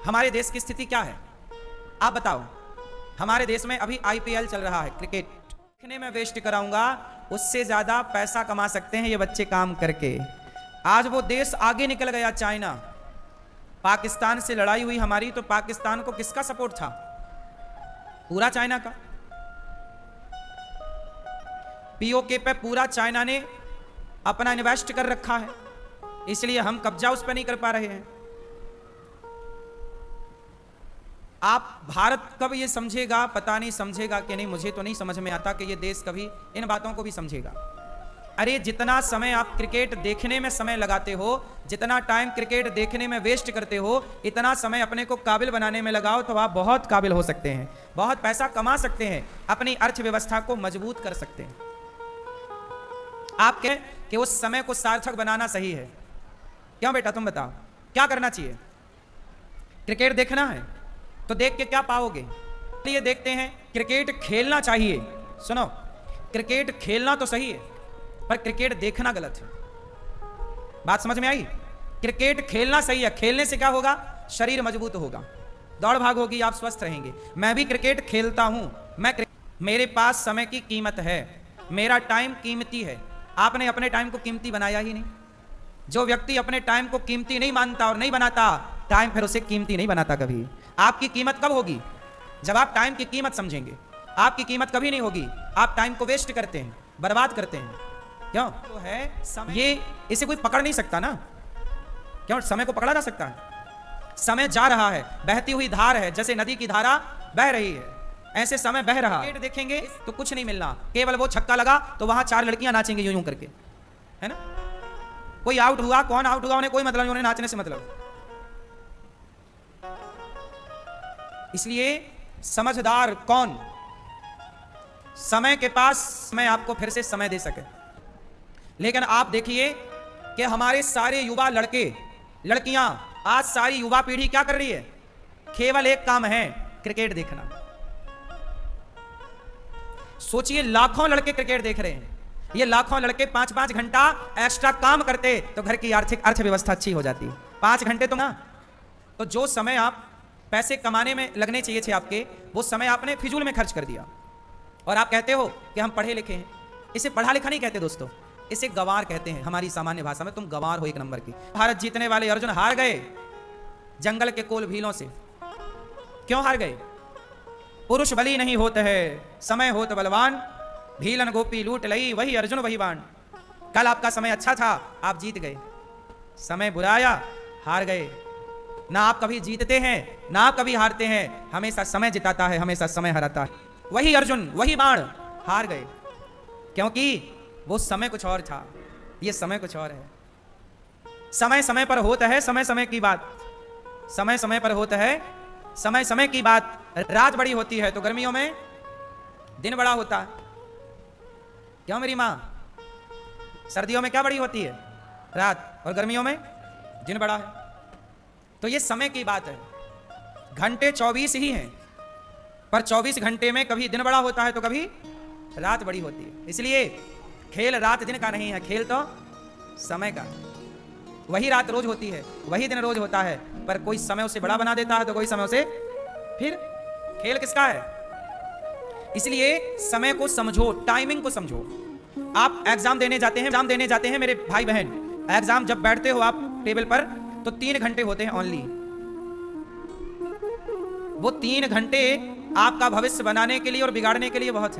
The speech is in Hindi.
हमारे देश की स्थिति क्या है आप बताओ। हमारे देश में अभी आईपीएल चल रहा है, क्रिकेट देखने में वेस्ट कराऊंगा, उससे ज्यादा पैसा कमा सकते हैं ये बच्चे काम करके। आज वो देश आगे निकल गया, चाइना। पाकिस्तान से लड़ाई हुई हमारी, तो पाकिस्तान को किसका सपोर्ट था? पूरा चाइना का। पीओके पे पूरा चाइना ने अपना इन्वेस्ट कर रखा है, इसलिए हम कब्जा उस पर नहीं कर पा रहे हैं। आप भारत कब ये समझेगा पता नहीं, समझेगा कि नहीं मुझे तो नहीं समझ में आता कि ये देश कभी इन बातों को भी समझेगा। अरे जितना समय आप क्रिकेट देखने में समय लगाते हो, जितना टाइम क्रिकेट देखने में वेस्ट करते हो, इतना समय अपने को काबिल बनाने में लगाओ तो आप बहुत काबिल हो सकते हैं, बहुत पैसा कमा सकते हैं, अपनी अर्थव्यवस्था को मजबूत कर सकते हैं। आप कहें कि उस समय को सार्थक बनाना सही है। क्यों बेटा तुम बताओ क्या करना चाहिए? क्रिकेट देखना है तो देख के क्या पाओगे? ये देखते हैं क्रिकेट खेलना चाहिए। सुनो, क्रिकेट खेलना तो सही है पर क्रिकेट देखना गलत है। बात समझ में आई? क्रिकेट खेलना सही है, खेलने से क्या होगा? शरीर मजबूत होगा, दौड़ भाग होगी, आप स्वस्थ रहेंगे। मैं भी क्रिकेट खेलता हूं, मेरे पास समय की कीमत है, मेरा टाइम कीमती है। आपने अपने टाइम को कीमती बनाया ही नहीं। जो व्यक्ति अपने टाइम को कीमती नहीं मानता और नहीं बनाता, टाइम फिर उसे कीमती नहीं बनाता कभी। आपकी कीमत कब होगी? जब आप टाइम की कीमत समझेंगे। आपकी कीमत कभी नहीं होगी, आप टाइम को वेस्ट करते हैं, बर्बाद करते हैं। क्यों? तो है समय, ये इसे कोई पकड़ नहीं सकता ना। क्यों? समय को पकड़ा जा सकता है? समय जा रहा है, बहती हुई धार है, जैसे नदी की धारा बह रही है, ऐसे समय बह रहा है। देखेंगे तो कुछ नहीं मिलना, केवल वो छक्का लगा तो वहां 4 लड़कियां नाचेंगे यूं यूं करके, है ना? कोई आउट हुआ, कौन आउट हुआ उन्हें कोई मतलब नहीं, उन्हें नाचने से मतलब। इसलिए समझदार कौन? समय के पास मैं आपको फिर से समय दे सके। लेकिन आप देखिए कि हमारे सारे युवा लड़के लड़कियां, आज सारी युवा पीढ़ी क्या कर रही है? केवल एक काम है, क्रिकेट देखना। सोचिए लाखों लड़के क्रिकेट देख रहे हैं। ये लाखों लड़के 5-5 घंटा एक्स्ट्रा काम करते तो घर की आर्थिक अर्थव्यवस्था अच्छी हो जाती। 5 घंटे तो ना, तो जो समय आप पैसे कमाने में लगने चाहिए थे आपके, वो समय आपने फिजूल में खर्च कर दिया। और आप कहते हो कि हम पढ़े लिखे हैं। इसे पढ़ा लिखा नहीं कहते दोस्तों, इसे गंवार कहते हैं हमारी सामान्य भाषा में। तुम गंवार हो एक नंबर की। भारत जीतने वाले अर्जुन हार गए जंगल के कोल भीलों से। क्यों हार गए? पुरुष बली नहीं होते है, समय होत बलवान, भीलन गोपी लूट लई, वही अर्जुन वही बाण। कल आपका समय अच्छा था, आप जीत गए। समय बुरा आया, हार गए। ना आप कभी जीतते हैं ना आप कभी हारते हैं, हमेशा समय जिताता है, हमेशा समय हराता है। वही अर्जुन वही बाण, हार गए क्योंकि वो समय कुछ और था, ये समय कुछ और है। समय समय पर होता है, समय समय की बात समय समय पर होता है, समय समय की बात। रात बड़ी होती है तो गर्मियों में दिन बड़ा होता है। क्यों मेरी माँ? सर्दियों में क्या बड़ी होती है? रात, और गर्मियों में दिन बड़ा है। तो ये समय की बात है। घंटे 24 ही हैं, पर 24 घंटे में कभी दिन बड़ा होता है तो कभी रात बड़ी होती है। इसलिए खेल रात दिन का नहीं है, खेल तो समय का है। वही रात रोज होती है, वही दिन रोज होता है, पर कोई समय उसे बड़ा बना देता है तो कोई समय उसे, फिर खेल किसका है? इसलिए समय को समझो, टाइमिंग को समझो। आप एग्जाम देने जाते हैं मेरे भाई बहन। एग्जाम जब बैठते हो आप टेबल पर तो 3 घंटे होते हैं ओनली। वो 3 घंटे आपका भविष्य बनाने के लिए और बिगाड़ने के लिए बहुत है।